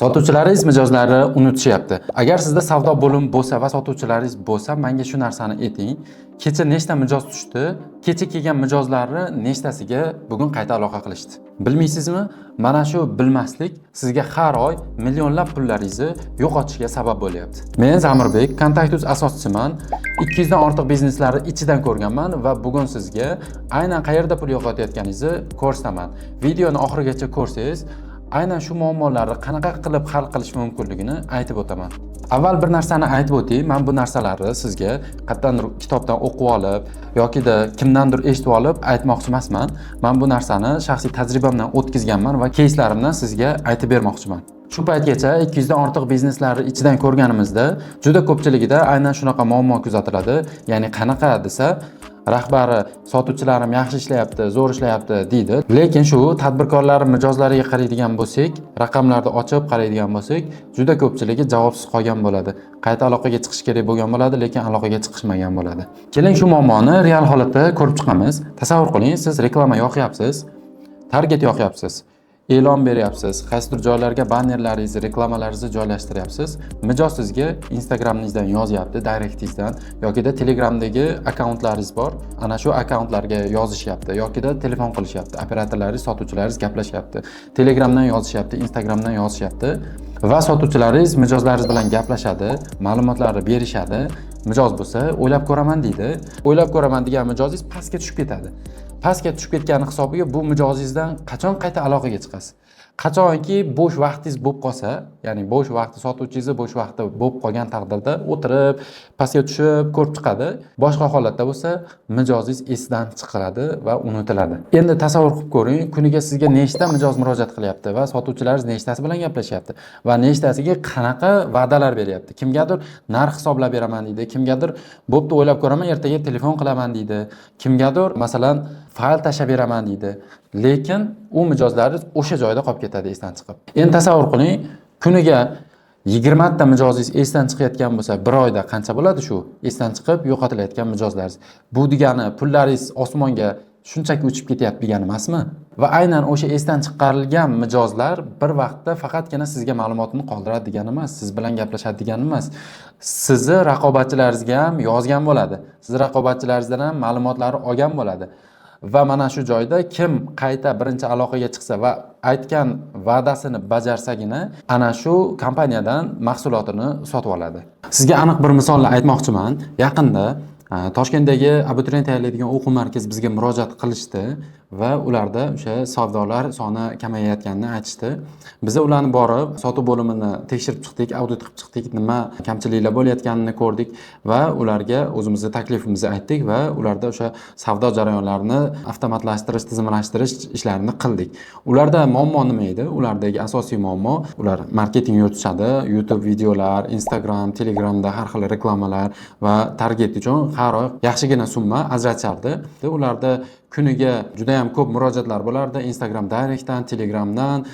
Sotuvchilaringiz mijozlari unutishyapti. Agar sizda savdo bo'limi bo'lsa va sotuvchilaringiz bo'lsa, menga shu narsani ayting. Kecha nechta mijoz tushdi? Kecha kelgan mijozlarni nechtasiga bugun qayta aloqa qilishdi? Bilmaysizmi? Mana shu bilmaslik sizga har oy millionlab pullaringizni yo'qotishga sabab bo'lyapti. Men Zamirbek, Kontaktuz asoschisiman. 200 dan ortiq bizneslarni ichidan ko'rganman va bugun sizga aynan qayerda pul yo'qotayotganingizni ko'rsataman. Videoni oxirigacha ko'rsangiz, aynan shu muammolarni qanaqa qilib hal qilish mumkinligini aytib o'taman. Avval bir narsani aytib o'tay, men bu narsalarni sizga qayerdandir kitobdan o'qib olib yoki-da kimdandir eshitib olib aytmoqchi emasman. Men bu narsani shaxsiy tajribamdan o'tkazganman va кейslarimdan sizga aytib bermoqchiman. Shu paytgacha 200 dan ortiq bizneslarni ichidan ko'rganimizda juda ko'pchiligida aynan shunaqa muammo kuzatiladi. Ya'ni qanaqa desa, rahbari sotuvchilarim yaxshi ishlayapti, zo'r ishlayapti deydi. Lekin shu tadbirkorlar mijozlariga qaraydigan bo'lsak, raqamlarni ochib qaraydigan bo'lsak, juda ko'pchiligi javobsiz qolgan bo'ladi. Qayta aloqaga chiqish kerak bo'lgan bo'ladi, lekin aloqaga chiqishmagan bo'ladi. Keling shu muammoni real holatda ko'rib chiqamiz. Tasavvur qiling, siz reklama yoqyapsiz, target yoqyapsiz. E'lon beryapsiz, qaysidir joylarga bannerlaringizni, reklamalaringizni joylashtiryapsiz. Mijoz sizga Instagramingizdan yozyapti, direktingizdan yoki-da Telegramdagi akkauntlaringiz bor. Ana shu akkauntlarga yozishyapti yoki-da telefon qilishyapti. Operatorlaringiz, sotuvchilaringiz gaplashyapti. Telegramdan yozishyapti, Instagramdan yozishyapti va sotuvchilaringiz mijozlaringiz bilan gaplashadi, ma'lumotlarni berishadi. Mijoz bo'lsa, o'ylab ko'raman deydi. O'ylab ko'raman degan mijozingiz pastga tushib ketadi. Pastga tushib ketgani hisobiga bu mijozingizdan qachon qayta aloqaga chiqasiz? Qachonki bo'sh vaqtingiz bo'lib qolsa, ya'ni bo'sh vaqti sotuvchingiz bo'sh vaqti bo'lib qolgan taqdirda o'tirib, pastga tushib ko'rib chiqadi. Boshqa holatda bo'lsa, mijozingiz esdan chiqaradi va unutiladi. Endi tasavvur qilib ko'ring, kuniga sizga nechta mijoz murojaat qilyapti va sotuvchilaringiz nechtasi bilan gaplashyapti va nechtasiga qanaqa va'dalar beryapti. Kimgadir narx hisoblab beraman deydi, kimgadir bo'pti o'ylab ko'raman, ertaga telefon qilaman deydi, kimgadir masalan fayl tashlab beraman deydi. Lekin u mijozlaringiz o'sha joyda qolib ketadi esdan chiqib. Endi tasavvur qiling, kuniga 20 ta mijozingiz esdan chiqayotgan bo'lsa, bir oyda qancha bo'ladi shu esdan chiqib yo'qotilayotgan mijozlaringiz? Bu degani pullaringiz osmonga shunchaki uchib ketyapti degani emasmi? Va aynan o'sha esdan chiqarilgan mijozlar bir vaqtda faqatgina sizga ma'lumotni qoldiradi degani emas, siz bilan gaplashadi degani emas. Sizni raqobatchilaringizga ham yozgan bo'ladi. Siz raqobatchilaringizdan ham ma'lumotlarni olgan bo'ladi. Va mana shu joyda kim qayta birinchi aloqaga chiqsa va aytgan va'dasini bajarsagina ana shu kompaniyadan mahsulotini sotib oladi. Sizga aniq bir misolni aytmoqchiman. Yaqinda Toshkentdagi abituriyent tayyorlaydigan o'quv markazi bizga murojaat qilishdi va ularda o'sha savdolar soni kamayayotganini aytishdi. Biz ularni borib, sotuv bo'limini tekshirib chiqdik, audit qilib chiqdik, nima kamchiliklar bo'layotganini ko'rdik va ularga o'zimizning taklifimizni aytdik va ularda o'sha savdo jarayonlarini avtomatlashtirish, tizimlashtirish ishlarini qildik. Ularda muammo nima edi? Ulardagi asosiy muammo, ular marketing yuritishadi, YouTube videolar, Instagram, Telegramda har xil reklamalar va target uchun har oy yaxshigina summa ajratishardi. Ularda kuniga juda ham ko'p murojaatlar bo'lardi. Instagram direktdan, Telegramdan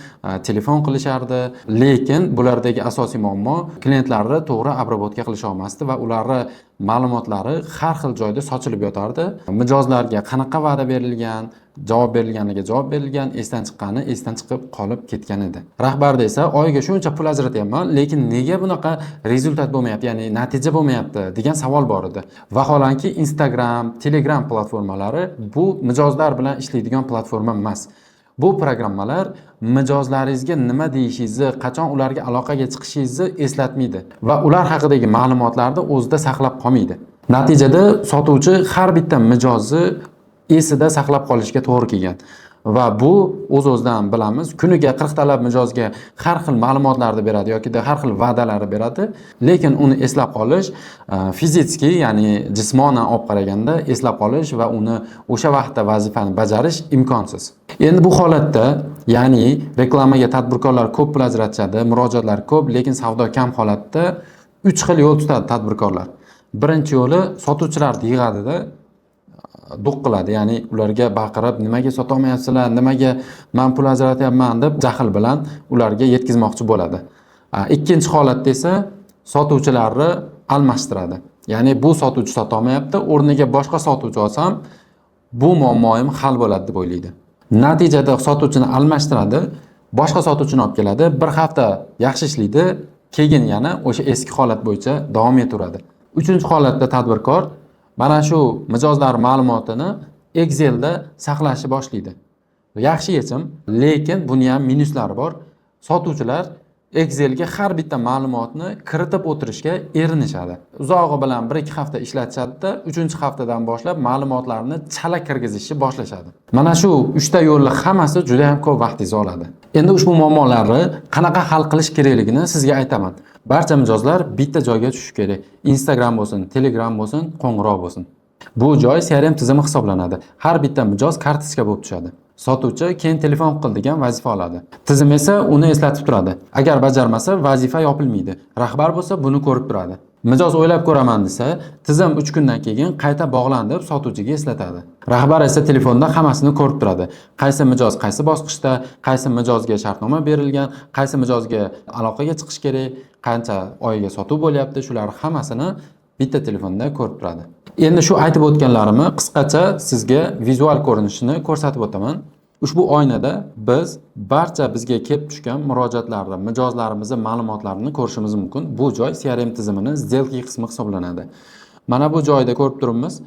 telefon qilishardi. Lekin bulardagi asosiy muammo klientlarni to'g'ri obработка qilisha olmasdi va ularning ma'lumotlari har xil joyda sochilib yotardi. Mijozlarga qanaqa va'da berilgan, javob berilganiga javob berilgan, esdan chiqqani esdan chiqib qolib ketgan edi. Rahbarda esa oyiga shuncha pul ajratyapman, lekin nega bunaqa rezultat bo'lmayapti, ya'ni natija bo'lmayapti degan savol bor edi. Vaholanki Instagram, Telegram platformalari bu mijozlar bilan ishlaydigan platforma emas. Bu programmalar mijozlaringizga nima deyishingizni, qachon ularga aloqaga chiqishingizni eslatmaydi va ular haqidagi ma'lumotlarni o'zida saqlab qolmaydi. Natijada sotuvchi har bitta mijozni esida saqlab qolishga to'g'ri kelgan. Va bu o'z-o'zidan bilamiz, kuniga 40 talab mijozga har xil ma'lumotlarni beradi yoki da har xil va'dalarni beradi, lekin uni eslab qolish fiziki, ya'ni jismonan olib qaraganda eslab qolish va uni o'sha vaqtda vazifani bajarish imkonsiz. Endi bu holatda, ya'ni reklamaga tadbirkorlar ko'p pul ajratishadi, murojaatlar ko'p, lekin savdo kam holatda 3 xil yo'l tutadi tadbirkorlar. Birinchi yo'li sotuvchilarni yig'adida do'q qiladi, ya'ni ularga baqirib, nimaga sota olmayapsizlar, nimaga men pul ajratyapman deb jahl bilan ularga yetkazmoqchi bo'ladi. Ikkinchi holatda esa sotuvchilarni almashtiradi. Ya'ni bu sotuvchi sota olmayapti, o'rniga boshqa sotuvchi olsam, bu muammoim hal bo'ladi deb o'ylaydi. Natijada sotuvchini almashtiradi. boshqa sotuvchini olib keladi, bir hafta yaxshi ishlaydi, keyin yana o'sha eski holat bo'yicha davom etaveradi. Uchinchi holatda tadbirkor mana shu mijozlar ma'lumotini Excelda saqlashni boshlaydi. Yaxshi yechim, lekin buni ham minuslari bor. Sotuvchilar Excelga har bitta ma'lumotni kiritib o'tirishga erinishadi. Uzog'i bilan 1-2 hafta ishlatishadi-da, 3-haftadan boshlab ma'lumotlarni chala kirgizishni boshlashadi. Mana shu 3 ta yo'lni hammasi juda ham ko'p vaqtingizni oladi. Endi ushbu muammolarni qanaqa hal qilish kerakligini sizga aytaman. Barcha mijozlar bitta joyga tushishi kerak. Instagram bo'lsin, Telegram bo'lsin, qo'ng'iroq bo'lsin. Bu joy CRM tizimi hisoblanadi. Har bitta mijoz kartochka bo'lib tushadi. Sotuvchi keyin telefon qil degan vazifa oladi. Tizim esa uni eslatib turadi. Agar bajarmasa, vazifa yopilmaydi. Rahbar bo'lsa buni ko'rib turadi. Mijoz o'ylab ko'raman desa, tizim 3 kundan keyin qayta bog'lan deb sotuvchiga eslatadi. Rahbar esa telefonda hammasini ko'rib turadi. Qaysi mijoz qaysi bosqichda, qaysi mijozga shartnoma berilgan, qaysi mijozga aloqaga chiqish kerak, qancha oyga sotuv bo'lyapti, shular hammasini bitta telefonda ko'rib turadi. Endi shu aytib o'tganlarimni qisqacha sizga vizual ko'rinishini ko'rsatib o'taman. Ushbu oynada biz barcha bizga kelib tushgan murojaatlarni, mijozlarimizning ma'lumotlarini ko'rishimiz mumkin. Bu joy CRM tizimining сделки qismi hisoblanadi. Mana bu joyda ko'rib turibmiz.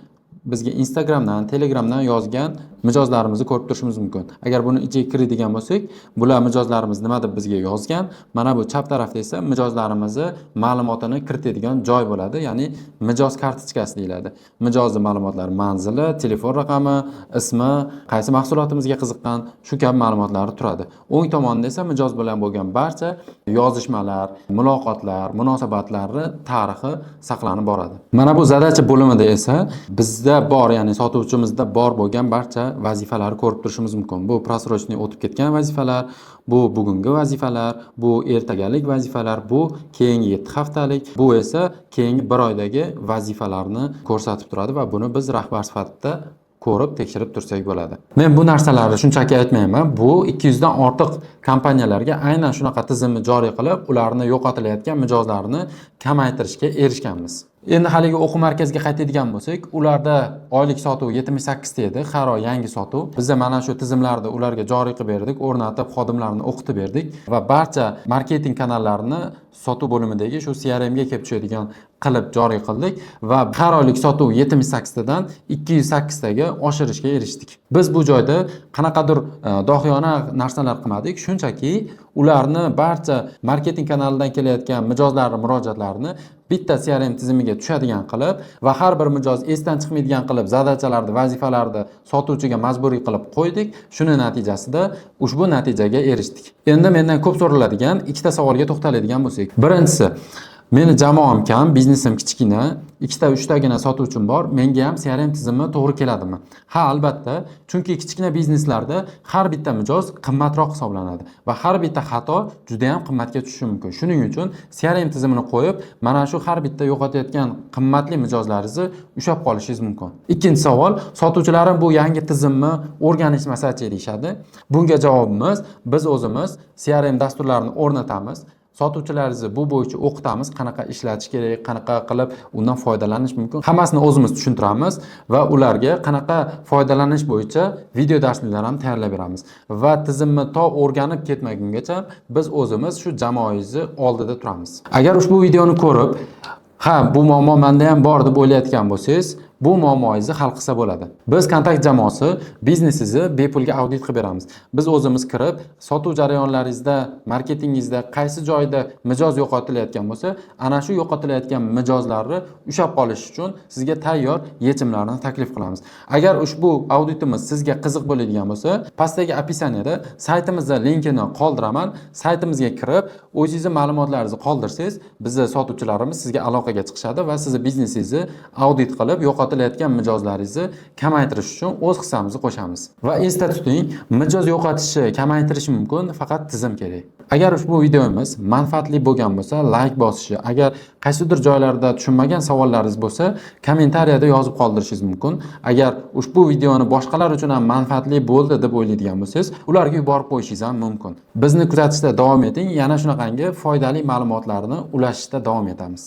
Bizga Instagramdan, Telegramdan yozgan mijozlarimizni ko'rib turishimiz mumkin. Agar buni ichiga kiradigan bo'lsak, bular mijozlarimiz nima deb bizga yozgan. Mana bu chap tarafda esa mijozlarimizni ma'lumotini kiritadigan joy bo'ladi, ya'ni mijoz kartochkasi deyiladi. Mijozning ma'lumotlari, manzili, telefon raqami, ismi, qaysi mahsulotimizga qiziqqan, shu kabi ma'lumotlari turadi. O'ng tomonda esa mijoz bilan bo'lgan barcha yozishmalar, muloqotlar, munosabatlarni tarixi saqlanib boradi. Mana bu zadacha bo'limida esa bizda bor, ya'ni sotuvchimizda bor bo'lgan barcha vazifalarni ko'rib turishimiz mumkin. Bu просрочный o'tib ketgan vazifalar, bu bugungi vazifalar, bu ertagalik vazifalar, bu keyingi 7 haftalik, bu esa keyingi 1 oydagi vazifalarni ko'rsatib turadi va buni biz rahbar sifatida ko'rib tekshirib tursak bo'ladi. Men bu narsalarni shunchaki aytmayman. Bu 200 dan ortiq kompaniyalarga aynan shunaqa tizimni joriy qilib, ularni yo'qotilayotgan mijozlarni kamaytirishga erishganmiz. Endi haligi o'quv markaziga qaytadigan bo'lsak, ularda oylik sotuv 78 ta edi, har oy yangi sotuv. Biz mana shu tizimlarni ularga joriy qilib berdik, o'rnatib, xodimlarni o'qitib berdik va barcha marketing kanallarini sotuv bo'limidagi shu CRM ga kelib tushadigan qilib joriy qildik va har oylik sotuv 78 tadan 208 taga oshirishga erishdik. Biz bu joyda qanaqadir dohiyona narsalar qilmadik, shunchaki ularni barcha marketing kanalidan kelayotgan mijozlarning murojaatlarini bitta CRM tizimiga tushadigan qilib va har bir mijoz esdan chiqmaydigan qilib zadachalarni, vazifalarni sotuvchiga majburiy qilib qo'ydik. Shuni natijasida ushbu natijaga erishdik. Endi mendan ko'p so'raladigan ikkita savolga to'xtaladigan bo'lsak. Birinchisi, meni jamoam kam, biznesim kichkina, 2-3 tagina sotuvchim bor. Menga ham CRM tizimi to'g'ri keladimi? Ha, albatta. Chunki kichkina bizneslarda har bitta mijoz qimmatroq hisoblanadi va har bitta xato juda ham qimmatga tushishi mumkin. Shuning uchun CRM tizimini qo'yib, mana shu har bitta yo'qotayotgan qimmatli mijozlaringizni ushlab qolishingiz mumkin. Ikkinchi savol, sotuvchilarim bu yangi tizimni o'rganishmasachi deyishadi. Bunga javobimiz, biz o'zimiz CRM dasturlarini o'rnatamiz. Sotuvchilaringizni bu bo'yicha o'qitamiz, qanaqa ishlatish kerak, qanaqa qilib undan foydalanish mumkin. Hammasini o'zimiz tushuntiramiz va ularga qanaqa foydalanish bo'yicha video darsliklar ham tayyorlab beramiz. Va tizimni to o'rganib ketmagungacha biz o'zimiz shu jamoangizni oldida turamiz. Agar ushbu videoni ko'rib, ha, bu muammo menda ham bor deb o'ylayotgan bo'lsangiz, bu muammoingizni hal qilsa bo'ladi. Biz kontakt jamoasi biznesingizni bepulga audit qilib beramiz. Biz o'zimiz kirib, sotuv jarayonlaringizda, marketingingizda qaysi joyda mijoz yo'qotilayotgan bo'lsa, ana shu yo'qotilayotgan mijozlarni ushlab qolish uchun sizga tayyor yechimlarni taklif qilamiz. Agar ushbu auditimiz sizga qiziq bo'ladigan bo'lsa, pastdagi opisaniyada saytimizning linkini qoldiraman. Saytimizga kirib, o'zingizning ma'lumotlaringizni qoldirsangiz, bizning sotuvchilarimiz sizga aloqaga chiqishadi va sizning biznesingizni audit qilib yo'qotilayotgan mijozlaringizni kamaytirish uchun o'z hissamizni qo'shamiz. Va esda tuting, mijoz yo'qotishni kamaytirish mumkin, faqat tizim kerak. Agar ushbu videomiz manfaatli bo'lgan bo'lsa, like bosishni, agar qaysidir joylarda tushunmagan savollaringiz bo'lsa, kommentariyada yozib qoldirishingiz mumkin. Agar ushbu videoni boshqalar uchun ham manfaatli bo'ldi deb o'ylaydigan bo'lsangiz, ularga yuborib qo'yishingiz ham mumkin. Bizni kuzatishda davom eting, yana shunaqangi foydali ma'lumotlarni ulashishda davom etamiz.